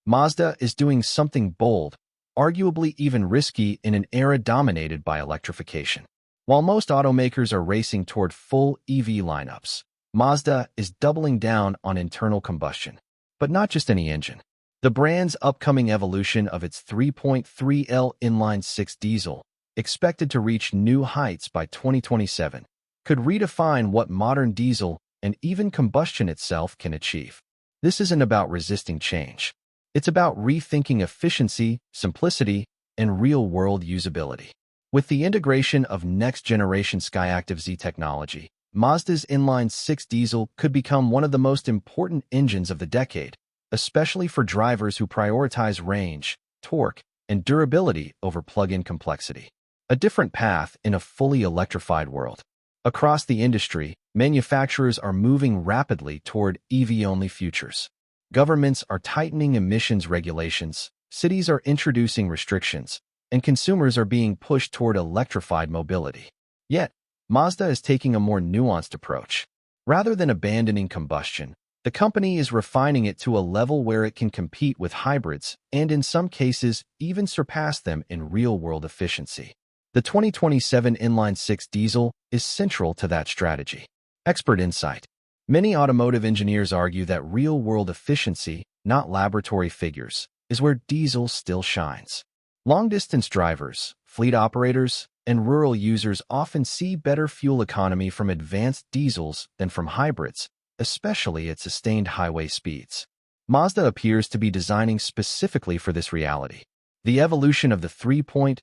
Mazda is doing something bold, arguably even risky in an era dominated by electrification. While most automakers are racing toward full EV lineups, Mazda is doubling down on internal combustion. But not just any engine. The brand's upcoming evolution of its 3.3L inline-6 diesel, expected to reach new heights by 2027, could redefine what modern diesel and even combustion itself can achieve. This isn't about resisting change. It's about rethinking efficiency, simplicity, and real-world usability. With the integration of next-generation Skyactiv-Z technology, Mazda's inline-6 diesel could become one of the most important engines of the decade, especially for drivers who prioritize range, torque, and durability over plug-in complexity. A different path in a fully electrified world. Across the industry, manufacturers are moving rapidly toward EV-only futures. Governments are tightening emissions regulations, cities are introducing restrictions, and consumers are being pushed toward electrified mobility. Yet, Mazda is taking a more nuanced approach. Rather than abandoning combustion, the company is refining it to a level where it can compete with hybrids and, in some cases, even surpass them in real-world efficiency. The 2027 inline-6 diesel is central to that strategy. Expert insight. Many automotive engineers argue that real-world efficiency, not laboratory figures, is where diesel still shines. Long-distance drivers, fleet operators, and rural users often see better fuel economy from advanced diesels than from hybrids, especially at sustained highway speeds. Mazda appears to be designing specifically for this reality. The evolution of the 3.3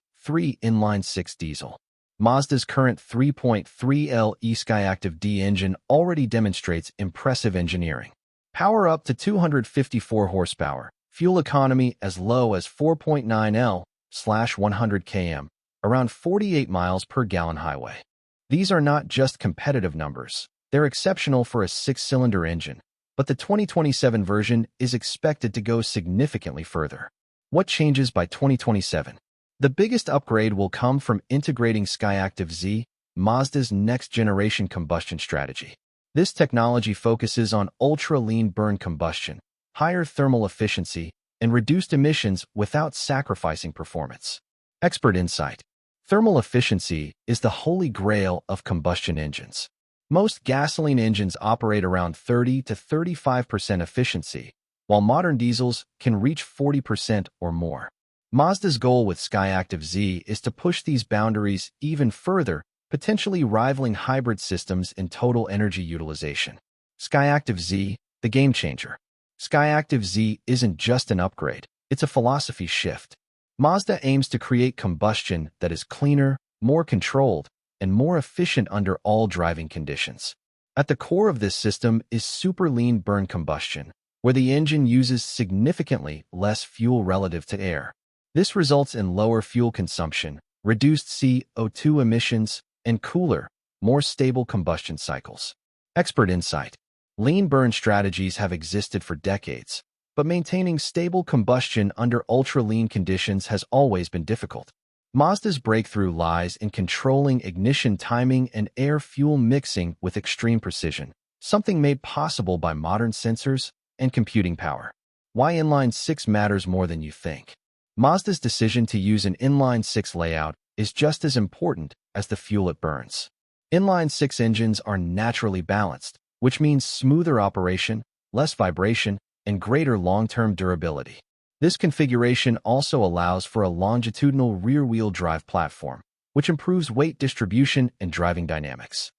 inline-6 diesel. Mazda's current 3.3L Skyactiv-Z engine already demonstrates impressive engineering. Power up to 254 horsepower, fuel economy as low as 4.9 L/100 km, around 48 miles per gallon highway. These are not just competitive numbers. They're exceptional for a six-cylinder engine, but the 2027 version is expected to go significantly further. What changes by 2027? The biggest upgrade will come from integrating Skyactiv-Z, Mazda's next-generation combustion strategy. This technology focuses on ultra-lean burn combustion, higher thermal efficiency, and reduced emissions without sacrificing performance. Expert insight. Thermal efficiency is the holy grail of combustion engines. Most gasoline engines operate around 30 to 35% efficiency, while modern diesels can reach 40% or more. Mazda's goal with Skyactiv-Z is to push these boundaries even further, potentially rivaling hybrid systems in total energy utilization. Skyactiv-Z, the game changer. Skyactiv-Z isn't just an upgrade, it's a philosophy shift. Mazda aims to create combustion that is cleaner, more controlled, and more efficient under all driving conditions. At the core of this system is super lean burn combustion, where the engine uses significantly less fuel relative to air. This results in lower fuel consumption, reduced CO2 emissions, and cooler, more stable combustion cycles. Expert insight. Lean burn strategies have existed for decades, but maintaining stable combustion under ultra-lean conditions has always been difficult. Mazda's breakthrough lies in controlling ignition timing and air-fuel mixing with extreme precision, something made possible by modern sensors and computing power. Why inline-6 matters more than you think. Mazda's decision to use an inline-6 layout is just as important as the fuel it burns. Inline-6 engines are naturally balanced, which means smoother operation, less vibration, and greater long-term durability. This configuration also allows for a longitudinal rear-wheel drive platform, which improves weight distribution and driving dynamics.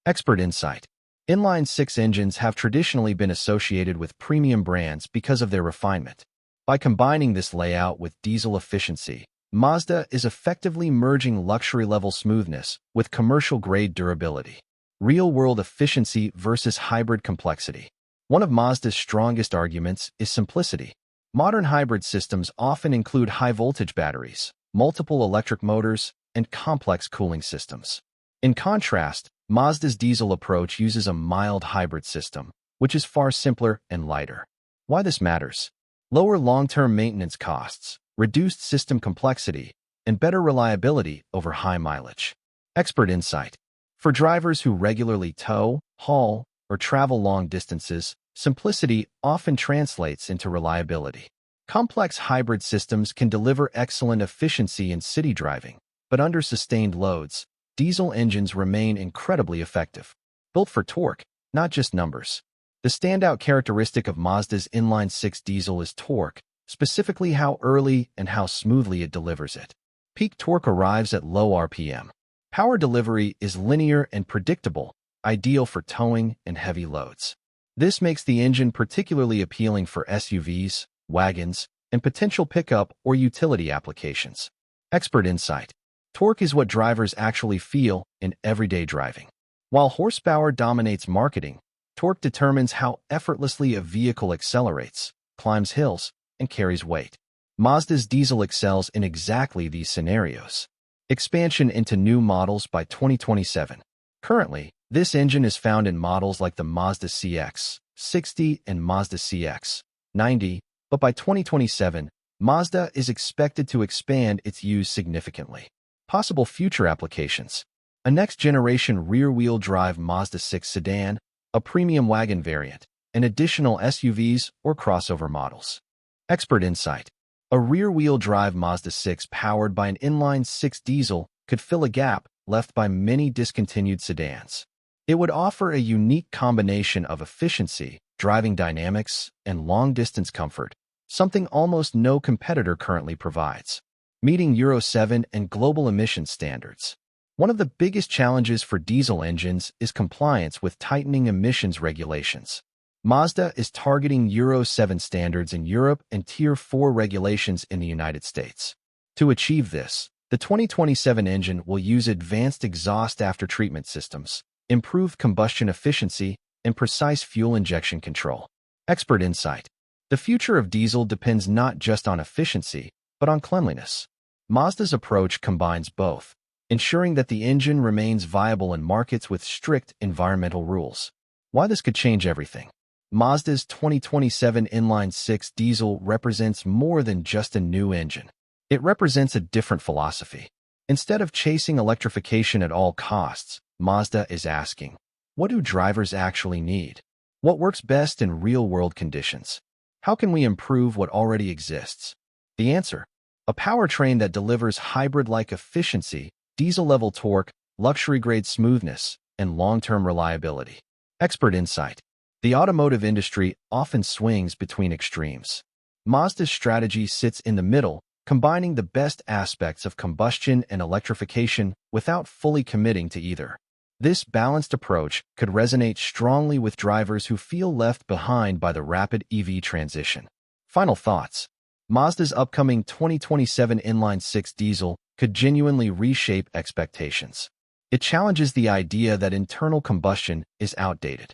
Expert insight. Inline-6 engines have traditionally been associated with premium brands because of their refinement. By combining this layout with diesel efficiency, Mazda is effectively merging luxury-level smoothness with commercial-grade durability. Real-world efficiency versus hybrid complexity. One of Mazda's strongest arguments is simplicity. Modern hybrid systems often include high-voltage batteries, multiple electric motors, and complex cooling systems. In contrast, Mazda's diesel approach uses a mild hybrid system, which is far simpler and lighter. Why this matters? Lower long-term maintenance costs, reduced system complexity, and better reliability over high mileage. Expert insight. For drivers who regularly tow, haul, or travel long distances, simplicity often translates into reliability. Complex hybrid systems can deliver excellent efficiency in city driving, but under sustained loads, diesel engines remain incredibly effective. Built for torque, not just numbers. The standout characteristic of Mazda's inline-6 diesel is torque, specifically how early and how smoothly it delivers it. Peak torque arrives at low RPM. Power delivery is linear and predictable, ideal for towing and heavy loads. This makes the engine particularly appealing for SUVs, wagons, and potential pickup or utility applications. Expert insight. Torque is what drivers actually feel in everyday driving. While horsepower dominates marketing, torque determines how effortlessly a vehicle accelerates, climbs hills, and carries weight. Mazda's diesel excels in exactly these scenarios. Expansion into new models by 2027. Currently, this engine is found in models like the Mazda CX-60 and Mazda CX-90, but by 2027, Mazda is expected to expand its use significantly. Possible future applications. A next-generation rear-wheel drive Mazda 6 sedan, a premium wagon variant, and additional SUVs or crossover models. Expert insight. A rear-wheel drive Mazda 6 powered by an inline-6 diesel could fill a gap left by many discontinued sedans. It would offer a unique combination of efficiency, driving dynamics, and long-distance comfort, something almost no competitor currently provides. Meeting Euro 7 and global emission standards. One of the biggest challenges for diesel engines is compliance with tightening emissions regulations. Mazda is targeting Euro 7 standards in Europe and Tier 4 regulations in the United States. To achieve this, the 2027 engine will use advanced exhaust after-treatment systems, improved combustion efficiency, and precise fuel injection control. Expert insight. The future of diesel depends not just on efficiency, but on cleanliness. Mazda's approach combines both, ensuring that the engine remains viable in markets with strict environmental rules. Why this could change everything. Mazda's 2027 inline-6 diesel represents more than just a new engine. It represents a different philosophy. Instead of chasing electrification at all costs, Mazda is asking, what do drivers actually need? What works best in real-world conditions? How can we improve what already exists? The answer: a powertrain that delivers hybrid-like efficiency, diesel-level torque, luxury-grade smoothness, and long-term reliability. Expert insight. The automotive industry often swings between extremes. Mazda's strategy sits in the middle, combining the best aspects of combustion and electrification without fully committing to either. This balanced approach could resonate strongly with drivers who feel left behind by the rapid EV transition. Final thoughts. Mazda's upcoming 2027 inline-6 diesel could genuinely reshape expectations. It challenges the idea that internal combustion is outdated.